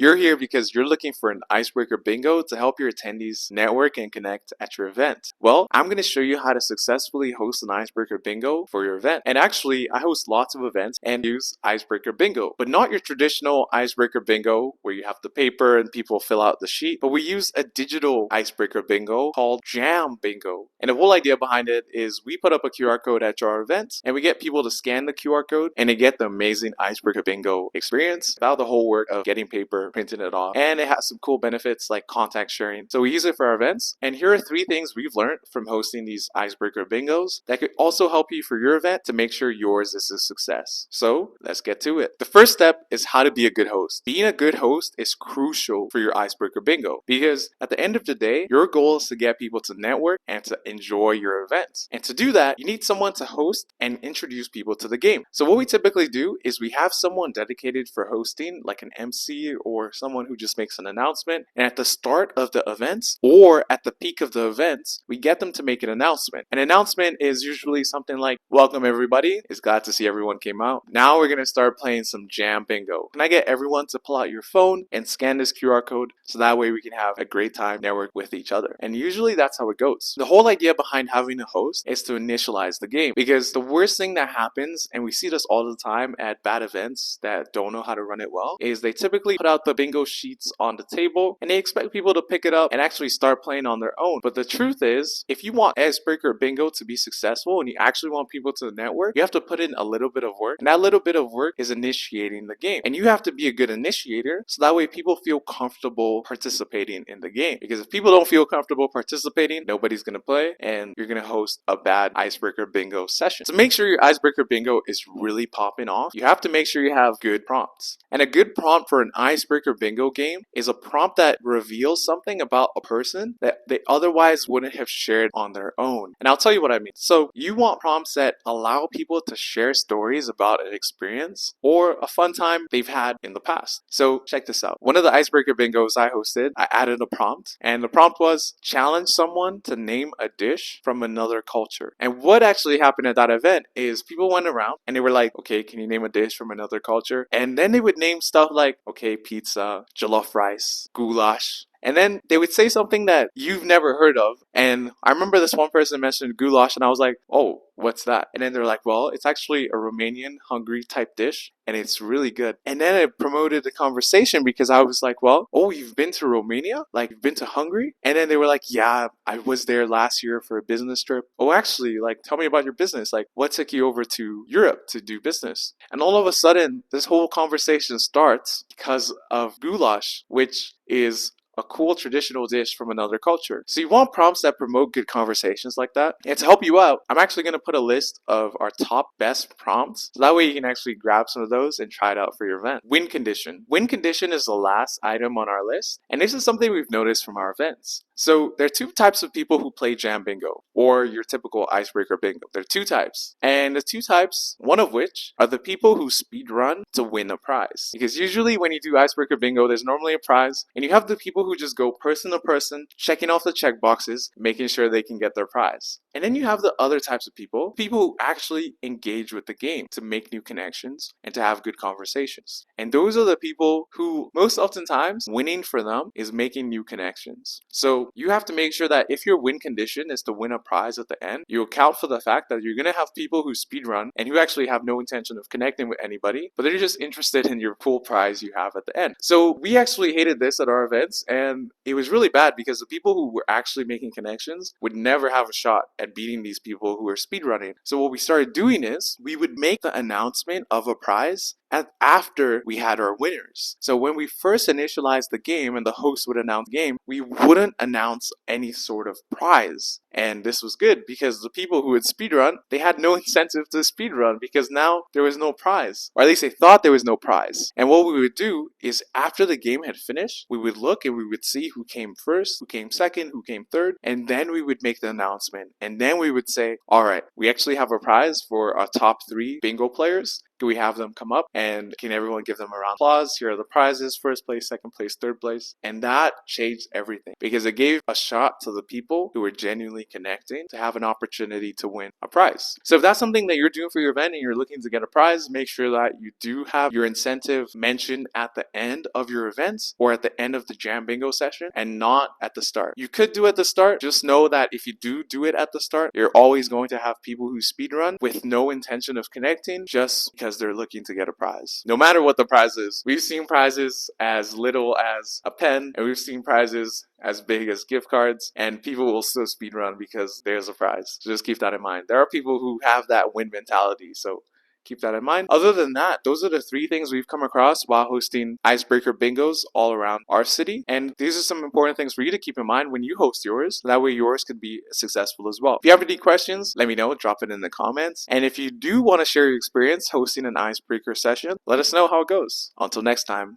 You're here because you're looking for an icebreaker bingo to help your attendees network and connect at your event. Well, I'm going to show you how to successfully host an icebreaker bingo for your event. And actually, I host lots of events and use icebreaker bingo, but not your traditional icebreaker bingo where you have the paper and people fill out the sheet, but we use a digital icebreaker bingo called Jam Bingo. And the whole idea behind it is we put up a QR code at our events and we get people to scan the QR code and they get the amazing icebreaker bingo experience without the whole work of getting paper, printing it off. And it has some cool benefits like contact sharing. So we use it for our events. And here are 3 things we've learned from hosting these icebreaker bingos that could also help you for your event to make sure yours is a success. So let's get to it. The first step is how to be a good host. Being a good host is crucial for your icebreaker bingo because at the end of the day, your goal is to get people to network and to enjoy your events. And to do that, you need someone to host and introduce people to the game. So what we typically do is we have someone dedicated for hosting, like an MC or someone who just makes an announcement. And at the start of the events or at the peak of the events, we get them to make an announcement. An announcement is usually something like, "Welcome everybody. It's glad to see everyone came out. Now we're going to start playing some Jam Bingo. Can I get everyone to pull out your phone and scan this QR code so that way we can have a great time network with each other?" And usually that's how it goes. The whole idea behind having a host is to initialize the game because the worst thing that happens, and we see this all the time at bad events that don't know how to run it well, is they typically put out the bingo sheets on the table and they expect people to pick it up and actually start playing on their own. But the truth is, if you want Icebreaker Bingo to be successful and you actually want people to network, you have to put in a little bit of work. And that little bit of work is initiating the game. And you have to be a good initiator so that way people feel comfortable participating in the game. Because if people don't feel comfortable participating, nobody's going to play and you're going to host a bad Icebreaker Bingo session. To make sure your Icebreaker Bingo is really popping off, you have to make sure you have good prompts. And a good prompt for an Icebreaker Bingo game is a prompt that reveals something about a person that they otherwise wouldn't have shared on their own. And I'll tell you what I mean. So you want prompts that allow people to share stories about an experience or a fun time they've had in the past. So check this out. One of the Icebreaker Bingos I hosted, I added a prompt, and the prompt was challenge someone to name a dish from another culture. And what actually happened at that event is people went around and they were like, okay, can you name a dish from another culture? And then they would name stuff like, okay, pizza, jollof rice, goulash. And then they would say something that you've never heard of. And I remember this one person mentioned goulash and I was like, oh, what's that? And then they're like, well, it's actually a Romanian Hungary type dish and it's really good. And then it promoted the conversation because I was like, well, oh, you've been to Romania? Like, you've been to Hungary? And then they were like, yeah, I was there last year for a business trip. Oh, actually, like, tell me about your business. Like, what took you over to Europe to do business? And all of a sudden, this whole conversation starts because of goulash, which is a cool traditional dish from another culture. So you want prompts that promote good conversations like that. And to help you out, I'm actually going to put a list of our top best prompts. So that way you can actually grab some of those and try it out for your event. Win condition. Win condition is the last item on our list. And this is something we've noticed from our events. So there are 2 types of people who play Jam Bingo or your typical Icebreaker Bingo. There are 2 types. And the 2 types, one of which are the people who speed run to win a prize. Because usually when you do Icebreaker Bingo, there's normally a prize. And you have the people who just go person to person, checking off the check boxes, making sure they can get their prize. And then you have the other types of people who actually engage with the game to make new connections and to have good conversations. And those are the people who most oftentimes winning for them is making new connections. So you have to make sure that if your win condition is to win a prize at the end, you account for the fact that you're going to have people who speedrun and who actually have no intention of connecting with anybody, but they're just interested in your cool prize you have at the end. So we actually hated this at our events and it was really bad because the people who were actually making connections would never have a shot at beating these people who are speedrunning. So what we started doing is we would make the announcement of a prize after we had our winners. So when we first initialized the game and the host would announce the game, we wouldn't announce any sort of prize. And this was good because the people who would speedrun, they had no incentive to speedrun because now there was no prize. Or at least they thought there was no prize. And what we would do is after the game had finished, we would look and we would see who came first, who came second, who came third, and then we would make the announcement. And then we would say, all right, we actually have a prize for our top 3 bingo players. we have them come up and can everyone give them a round of applause? Here are the prizes: first place, second place, third place. And that changed everything because it gave a shot to the people who were genuinely connecting to have an opportunity to win a prize. So if that's something that you're doing for your event and you're looking to get a prize, make sure that you do have your incentive mentioned at the end of your event or at the end of the jam bingo session and not at the start. You could do it at the start. Just know that if you do it at the start, you're always going to have people who speedrun with no intention of connecting just because they're looking to get a prize. No matter what the prize is. We've seen prizes as little as a pen, and we've seen prizes as big as gift cards, and people will still speedrun because there's a prize. So just keep that in mind. There are people who have that win mentality, so keep that in mind. Other than that, those are the 3 things we've come across while hosting Icebreaker bingos all around our city. And these are some important things for you to keep in mind when you host yours. That way yours could be successful as well. If you have any questions, let me know. Drop it in the comments. And if you do want to share your experience hosting an Icebreaker session, let us know how it goes. Until next time.